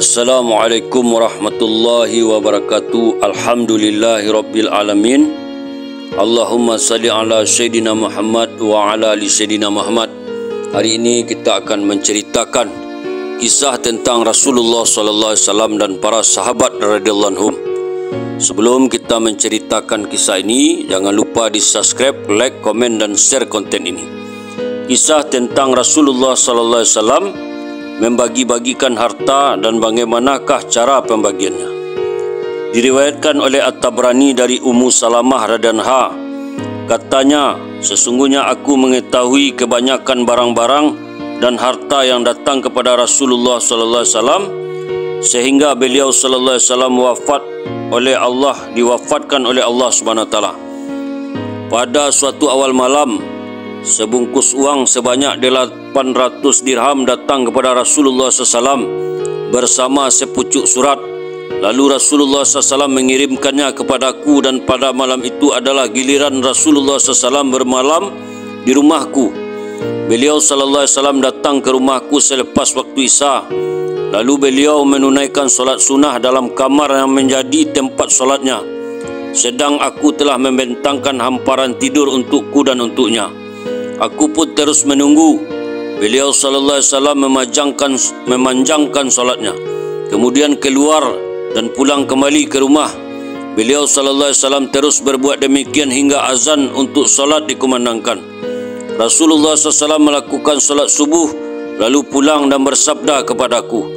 Assalamualaikum warahmatullahi wabarakatuh. Alhamdulillahirabbil alamin. Allahumma salli ala Sayyidina Muhammad wa ala ali Sayyidina Muhammad. Hari ini kita akan menceritakan kisah tentang Rasulullah sallallahu alaihi wasallam dan para sahabat radhiyallahu anhum. Sebelum kita menceritakan kisah ini, jangan lupa di-subscribe, like, komen dan share konten ini. Kisah tentang Rasulullah sallallahu alaihi wasallam membagi-bagikan harta dan bagaimanakah cara pembagiannya. Diriwayatkan oleh At-Tabrani dari Ummu Salamah radhiyallahu anha, katanya, sesungguhnya aku mengetahui kebanyakan barang-barang dan harta yang datang kepada Rasulullah sallallahu alaihi wasallam sehingga beliau sallallahu alaihi wasallam diwafatkan oleh Allah Subhanahu wa taala. Pada suatu awal malam, sebungkus uang sebanyak 800 dirham datang kepada Rasulullah SAW bersama sepucuk surat. Lalu Rasulullah SAW mengirimkannya kepadaku dan pada malam itu adalah giliran Rasulullah SAW bermalam di rumahku. Beliau SAW datang ke rumahku selepas waktu Isya. Lalu beliau menunaikan solat sunnah dalam kamar yang menjadi tempat solatnya. Sedang aku telah membentangkan hamparan tidur untukku dan untuknya. Aku pun terus menunggu. Beliau sallallahu alaihi wasallam memanjangkan solatnya. Kemudian keluar dan pulang kembali ke rumah. Beliau sallallahu alaihi wasallam terus berbuat demikian hingga azan untuk solat dikumandangkan. Rasulullah SAW melakukan solat subuh lalu pulang dan bersabda kepadaku,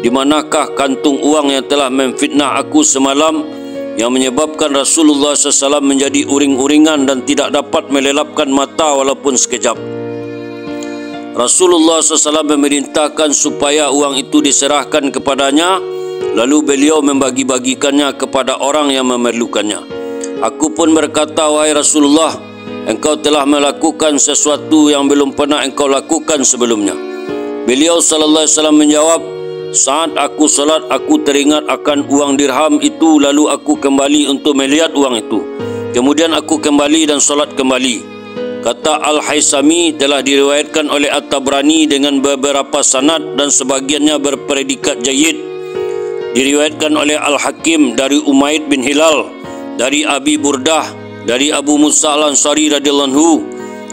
"Di manakah kantung uang yang telah memfitnah aku semalam, yang menyebabkan Rasulullah SAW menjadi uring-uringan dan tidak dapat melelapkan mata walaupun sekejap?" Rasulullah SAW memerintahkan supaya uang itu diserahkan kepadanya, lalu beliau membagi-bagikannya kepada orang yang memerlukannya. Aku pun berkata, "Wahai Rasulullah, engkau telah melakukan sesuatu yang belum pernah engkau lakukan sebelumnya." Beliau SAW menjawab, "Saat aku salat, aku teringat akan uang dirham itu, lalu aku kembali untuk melihat uang itu. Kemudian aku kembali dan salat kembali." Kata Al-Haisami, telah diriwayatkan oleh At-Tabrani dengan beberapa sanad dan sebagiannya berpredikat jayyid. Diriwayatkan oleh Al-Hakim dari Umayyad bin Hilal, dari Abi Burdah, dari Abu Musa Al-Ansari radhiyallahu anhu,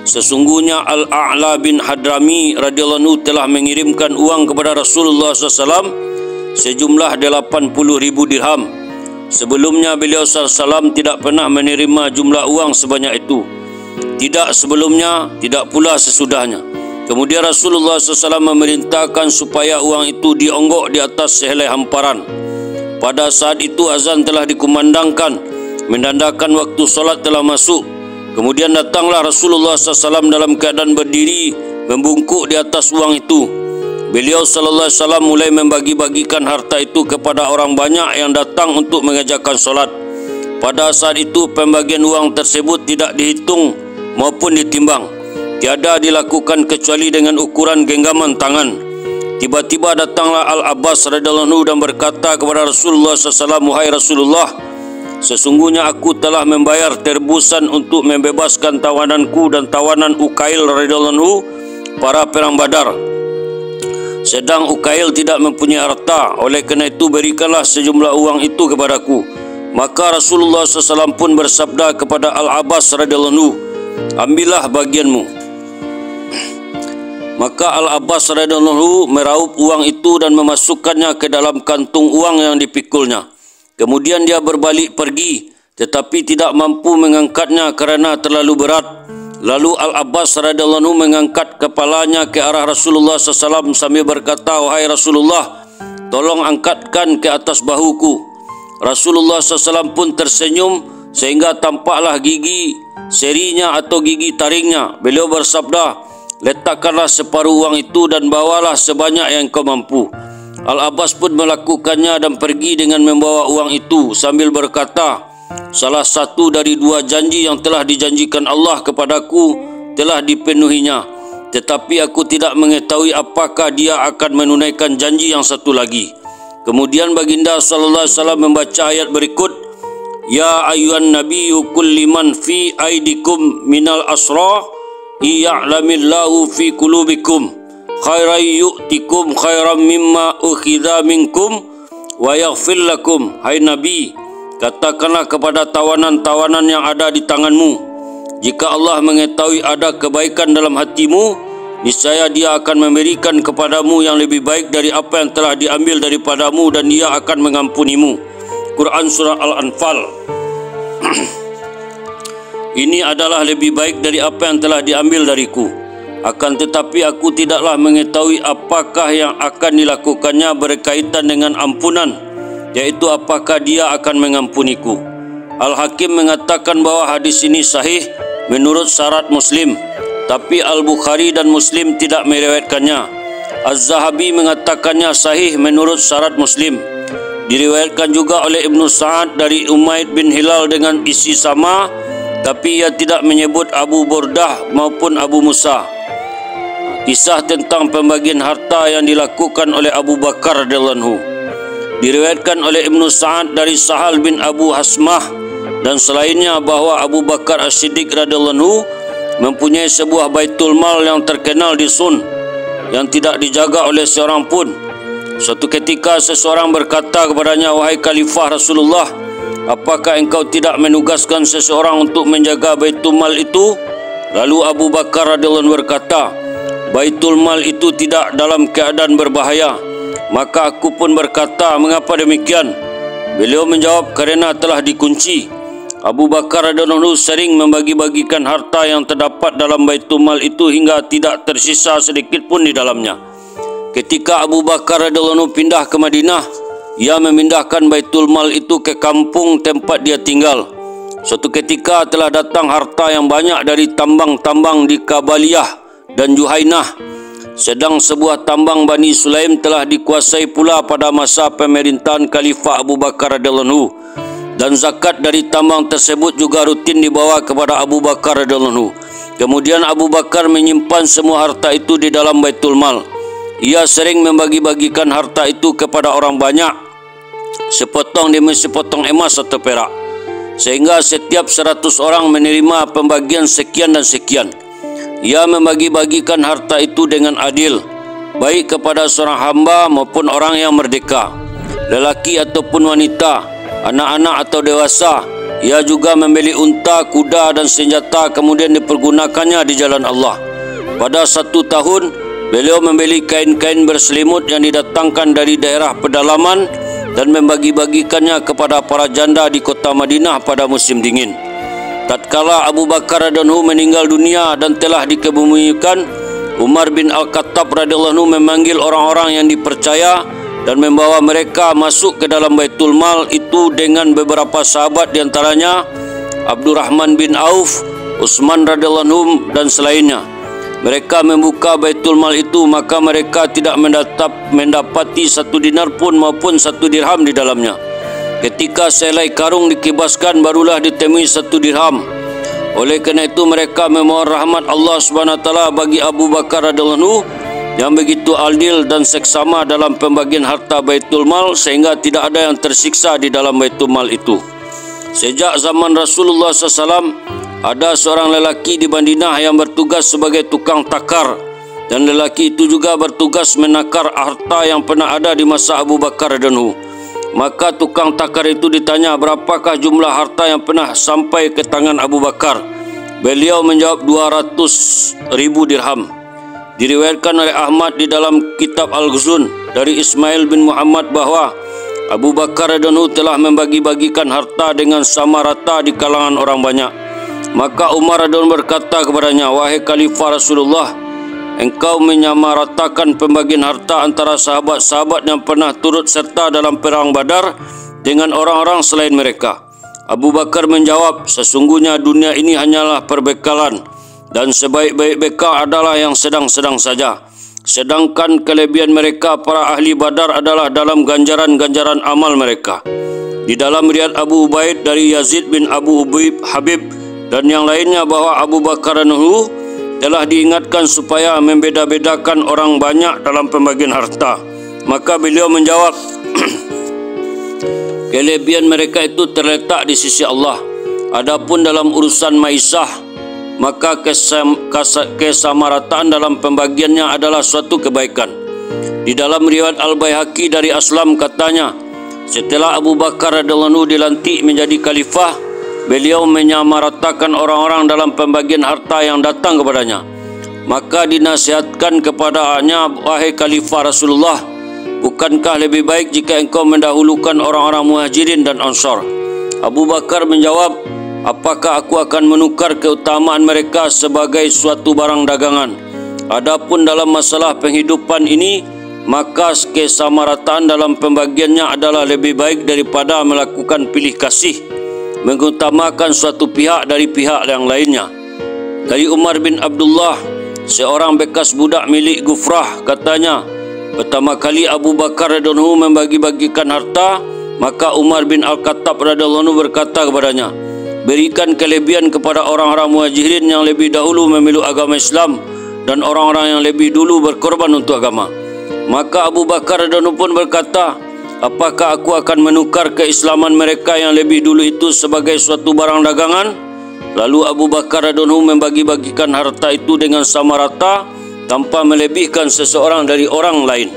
sesungguhnya Al-A'la bin Hadrami radhiyallahu anhu telah mengirimkan uang kepada Rasulullah SAW sejumlah 80.000 dirham. Sebelumnya beliau SAW tidak pernah menerima jumlah uang sebanyak itu, tidak sebelumnya, tidak pula sesudahnya. Kemudian Rasulullah SAW memerintahkan supaya uang itu dionggok di atas sehelai hamparan. Pada saat itu azan telah dikumandangkan, menandakan waktu solat telah masuk. Kemudian datanglah Rasulullah SAW dalam keadaan berdiri membungkuk di atas uang itu. Beliau SAW mulai membagi-bagikan harta itu kepada orang banyak yang datang untuk mengerjakan solat. Pada saat itu pembagian uang tersebut tidak dihitung maupun ditimbang. Tiada dilakukan kecuali dengan ukuran genggaman tangan. Tiba-tiba datanglah Al-Abbas radhiyallahu anhu dan berkata kepada Rasulullah SAW, "Wahai Rasulullah, sesungguhnya aku telah membayar tebusan untuk membebaskan tawananku dan tawanan Ukail radhiyallahu anhu, para perang Badar. Sedang Ukail tidak mempunyai harta, oleh kerana itu berikanlah sejumlah uang itu kepadaku." Maka Rasulullah SAW pun bersabda kepada Al-Abbas radhiyallahu anhu, "Ambillah bagianmu." Maka Al-Abbas radhiyallahu anhu meraup uang itu dan memasukkannya ke dalam kantung uang yang dipikulnya. Kemudian dia berbalik pergi, tetapi tidak mampu mengangkatnya kerana terlalu berat. Lalu Al-Abbas radhiyallahu anhu mengangkat kepalanya ke arah Rasulullah SAW sambil berkata, "Wahai Rasulullah, tolong angkatkan ke atas bahuku." Rasulullah SAW pun tersenyum sehingga tampaklah gigi serinya atau gigi taringnya. Beliau bersabda, "Letakkanlah separuh uang itu dan bawalah sebanyak yang kau mampu." Al-Abbas pun melakukannya dan pergi dengan membawa uang itu sambil berkata, "Salah satu dari dua janji yang telah dijanjikan Allah kepadaku telah dipenuhinya, tetapi aku tidak mengetahui apakah dia akan menunaikan janji yang satu lagi." Kemudian baginda sallallahu alaihi wasallam membaca ayat berikut, "Ya ayyuhan nabiyyu qul liman fi aidikum minal asra ya'lamillahu fi qulubikum khairan yu'tikum khairan mimma ukhidha minkum wa yaghfir lakum. Hai Nabi, katakanlah kepada tawanan-tawanan yang ada di tanganmu, jika Allah mengetahui ada kebaikan dalam hatimu, niscaya Dia akan memberikan kepadamu yang lebih baik dari apa yang telah diambil daripadamu, dan Dia akan mengampunimu. Quran Surah Al-Anfal. Ini adalah lebih baik dari apa yang telah diambil dariku. Akan tetapi aku tidaklah mengetahui apakah yang akan dilakukannya berkaitan dengan ampunan, yaitu apakah Dia akan mengampuniku. Al-Hakim mengatakan bahawa hadis ini sahih menurut syarat Muslim, tapi Al-Bukhari dan Muslim tidak meriwayatkannya. Az-Zahabi mengatakannya sahih menurut syarat Muslim. Diriwayatkan juga oleh Ibnu Sa'ad dari Umayyad bin Hilal dengan isi sama, tapi ia tidak menyebut Abu Burdah maupun Abu Musa. Kisah tentang pembagian harta yang dilakukan oleh Abu Bakar radhiyallahu anhu diriwayatkan oleh Ibnu Sa'ad dari Sahal bin Abu Hasmah dan selainnya bahawa Abu Bakar As-Siddiq radhiyallahu anhu mempunyai sebuah baitul mal yang terkenal di Sun yang tidak dijaga oleh seorang pun. Suatu ketika seseorang berkata kepadanya, "Wahai Khalifah Rasulullah, apakah engkau tidak menugaskan seseorang untuk menjaga baitul mal itu?" Lalu Abu Bakar radhiyallahu anhu berkata, "Baitul mal itu tidak dalam keadaan berbahaya." Maka aku pun berkata, "Mengapa demikian?" Beliau menjawab, "Kerana telah dikunci." Abu Bakar radhiyallahu anhu sering membagi-bagikan harta yang terdapat dalam baitul mal itu hingga tidak tersisa sedikit pun di dalamnya. Ketika Abu Bakar radhiyallahu anhu pindah ke Madinah, ia memindahkan baitul mal itu ke kampung tempat dia tinggal. Suatu ketika telah datang harta yang banyak dari tambang-tambang di Kabaliyah dan Juhainah, sedang sebuah tambang Bani Sulaim telah dikuasai pula pada masa pemerintahan Khalifah Abu Bakar radhiyallahu anhu, dan zakat dari tambang tersebut juga rutin dibawa kepada Abu Bakar radhiyallahu anhu. Kemudian Abu Bakar menyimpan semua harta itu di dalam baitul mal. Ia sering membagi-bagikan harta itu kepada orang banyak, sepotong demi sepotong emas atau perak, sehingga setiap 100 orang menerima pembagian sekian dan sekian. Ia membagi-bagikan harta itu dengan adil, baik kepada seorang hamba maupun orang yang merdeka, lelaki ataupun wanita, anak-anak atau dewasa. Ia juga membeli unta, kuda dan senjata, kemudian dipergunakannya di jalan Allah. Pada 1 tahun, beliau membeli kain-kain berselimut yang didatangkan dari daerah pedalaman dan membagi-bagikannya kepada para janda di kota Madinah pada musim dingin. Tatkala Abu Bakar radhiyallahu anhu meninggal dunia dan telah dikebumikan, Umar bin Al-Khattab radhiyallahu anhu memanggil orang-orang yang dipercaya dan membawa mereka masuk ke dalam baitul mal itu dengan beberapa sahabat, di antaranya Abdurrahman bin Auf, Utsman radhiyallahu anhu dan selainnya. Mereka membuka baitul mal itu, maka mereka tidak mendapati 1 dinar pun maupun 1 dirham di dalamnya. Ketika selai karung dikibaskan, barulah ditemui 1 dirham. Oleh kerana itu mereka memohon rahmat Allah Subhanahu wa taala bagi Abu Bakar radhiyallahu anhu yang begitu adil dan seksama dalam pembagian harta baitul mal, sehingga tidak ada yang tersiksa di dalam baitul mal itu. Sejak zaman Rasulullah SAW, ada seorang lelaki di Madinah yang bertugas sebagai tukang takar, dan lelaki itu juga bertugas menakar harta yang pernah ada di masa Abu Bakar radhiyallahu anhu. Maka tukang takar itu ditanya, berapakah jumlah harta yang pernah sampai ke tangan Abu Bakar? Beliau menjawab 200.000 dirham. Diriwayatkan oleh Ahmad di dalam kitab Al-Ghuzun dari Ismail bin Muhammad bahawa Abu Bakar radhiyallahu anhu telah membagi-bagikan harta dengan sama rata di kalangan orang banyak. Maka Umar radhiyallahu anhu berkata kepadanya, "Wahai Khalifah Rasulullah, engkau menyamaratakan pembagian harta antara sahabat-sahabat yang pernah turut serta dalam perang Badar dengan orang-orang selain mereka." Abu Bakar menjawab, "Sesungguhnya dunia ini hanyalah perbekalan, dan sebaik-baik bekal adalah yang sedang-sedang saja. Sedangkan kelebihan mereka para ahli Badar adalah dalam ganjaran-ganjaran amal mereka." Di dalam riwayat Abu Ubaid dari Yazid bin Abu Habib dan yang lainnya bahawa Abu Bakar radhiyallahu telah diingatkan supaya membeda-bedakan orang banyak dalam pembagian harta. Maka beliau menjawab, "Kelebihan mereka itu terletak di sisi Allah. Adapun dalam urusan maisah, maka kesamarataan dalam pembagiannya adalah suatu kebaikan. Di dalam riwayat Al-Baihaqi dari Aslam katanya, setelah Abu Bakar radhiyallahu anhu dilantik menjadi khalifah, beliau menyamaratakan orang-orang dalam pembagian harta yang datang kepadanya. Maka dinasihatkan kepadanya, wahai khalifah Rasulullah, bukankah lebih baik jika engkau mendahulukan orang-orang Muhajirin dan Ansar? Abu Bakar menjawab, apakah aku akan menukar keutamaan mereka sebagai suatu barang dagangan? Adapun dalam masalah penghidupan ini, maka kesamarataan dalam pembagiannya adalah lebih baik daripada melakukan pilih kasih, mengutamakan suatu pihak dari pihak yang lainnya. Dari Umar bin Abdullah, seorang bekas budak milik Gufrah, katanya, pertama kali Abu Bakar radhiyallahu anhu membagi-bagikan harta, maka Umar bin Al-Khattab radhiyallahu anhu berkata kepadanya, berikan kelebihan kepada orang-orang Muhajirin yang lebih dahulu memeluk agama Islam dan orang-orang yang lebih dulu berkorban untuk agama. Maka Abu Bakar radhiyallahu anhu pun berkata, apakah aku akan menukar keislaman mereka yang lebih dulu itu sebagai suatu barang dagangan? Lalu Abu Bakar radhiyallahu anhu membagi-bagikan harta itu dengan sama rata tanpa melebihkan seseorang dari orang lain.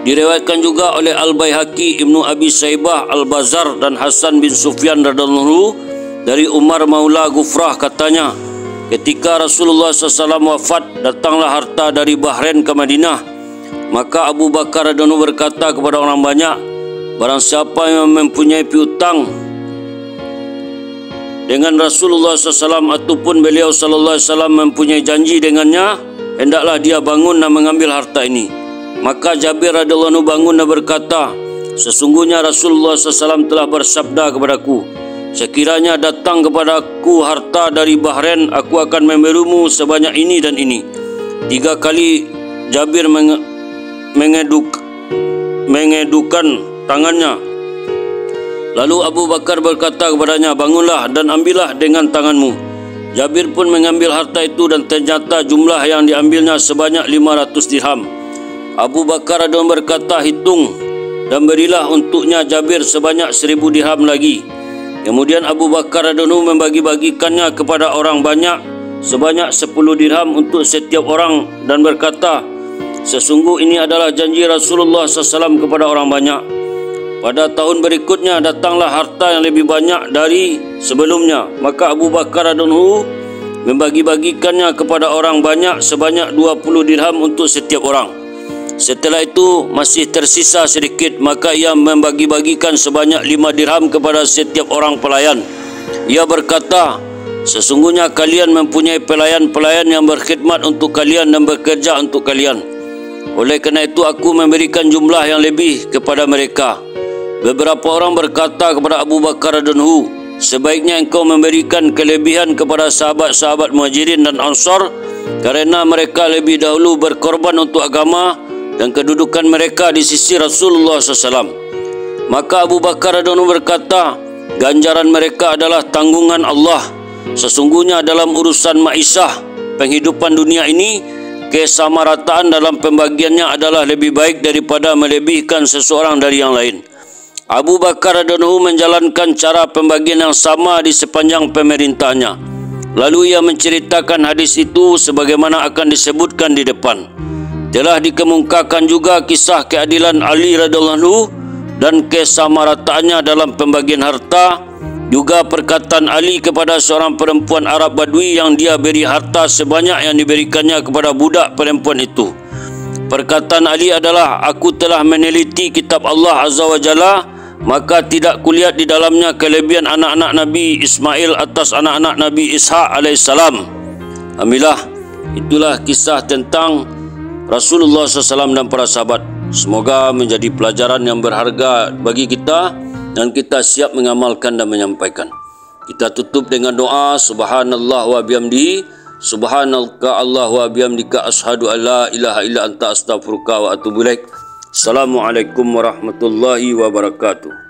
Diriwayatkan juga oleh Al-Baihaqi, Ibnu Abi Saibah, Al-Bazar dan Hasan bin Sufyan radhiyallahu anhu dari Umar Maula Gufrah katanya, ketika Rasulullah SAW wafat, datanglah harta dari Bahrain ke Madinah. Maka Abu Bakar radhiyallahu anhu berkata kepada orang banyak, barang siapa yang mempunyai piutang dengan Rasulullah SAW ataupun beliau SAW mempunyai janji dengannya, hendaklah dia bangun dan mengambil harta ini. Maka Jabir radhiyallahu anhu bangun dan berkata, sesungguhnya Rasulullah SAW telah bersabda kepadaku, sekiranya datang kepadaku harta dari Bahrain, aku akan memberimu sebanyak ini dan ini. 3 kali Jabir mengedukan tangannya. Lalu Abu Bakar berkata kepadanya, bangunlah dan ambillah dengan tanganmu. Jabir pun mengambil harta itu dan ternyata jumlah yang diambilnya sebanyak 500 dirham. Abu Bakar radhiyallahu anhu berkata, hitung dan berilah untuknya Jabir sebanyak 1000 dirham lagi. Kemudian Abu Bakar radhiyallahu anhu membagi-bagikannya kepada orang banyak sebanyak 10 dirham untuk setiap orang dan berkata, sesungguh ini adalah janji Rasulullah SAW kepada orang banyak. Pada tahun berikutnya datanglah harta yang lebih banyak dari sebelumnya. Maka Abu Bakar radhiyallahu anhu membagi-bagikannya kepada orang banyak sebanyak 20 dirham untuk setiap orang. Setelah itu masih tersisa sedikit, maka ia membagi-bagikan sebanyak 5 dirham kepada setiap orang pelayan. Ia berkata, sesungguhnya kalian mempunyai pelayan-pelayan yang berkhidmat untuk kalian dan bekerja untuk kalian. Oleh kerana itu aku memberikan jumlah yang lebih kepada mereka. Beberapa orang berkata kepada Abu Bakar radhiyallahu anhu, sebaiknya engkau memberikan kelebihan kepada sahabat-sahabat Muhajirin dan Ansar kerana mereka lebih dahulu berkorban untuk agama dan kedudukan mereka di sisi Rasulullah SAW. Maka Abu Bakar radhiyallahu anhu berkata, ganjaran mereka adalah tanggungan Allah. Sesungguhnya dalam urusan ma'isyah, penghidupan dunia ini, kesamarataan dalam pembagiannya adalah lebih baik daripada melebihkan seseorang dari yang lain. Abu Bakar radhiyallahu anhu menjalankan cara pembagian yang sama di sepanjang pemerintahnya. Lalu ia menceritakan hadis itu sebagaimana akan disebutkan di depan. Telah dikemukakan juga kisah keadilan Ali radhiyallahu anhu dan kesamarataannya dalam pembagian harta, juga perkataan Ali kepada seorang perempuan Arab Badui yang dia beri harta sebanyak yang diberikannya kepada budak perempuan itu. Perkataan Ali adalah, aku telah meneliti kitab Allah Azza wa Jalla, maka tidak kulihat di dalamnya kelebihan anak-anak Nabi Ismail atas anak-anak Nabi Ishaq alaihissalam. Alhamdulillah, itulah kisah tentang Rasulullah SAW dan para sahabat. Semoga menjadi pelajaran yang berharga bagi kita dan kita siap mengamalkan dan menyampaikan. Kita tutup dengan doa, subhanallah wa bihamdihi, subhanallah Allah wa bihamdika, ashhadu an la ilaha illa anta astaghfiruka wa atubu ilaik. Assalamualaikum warahmatullahi wabarakatuh.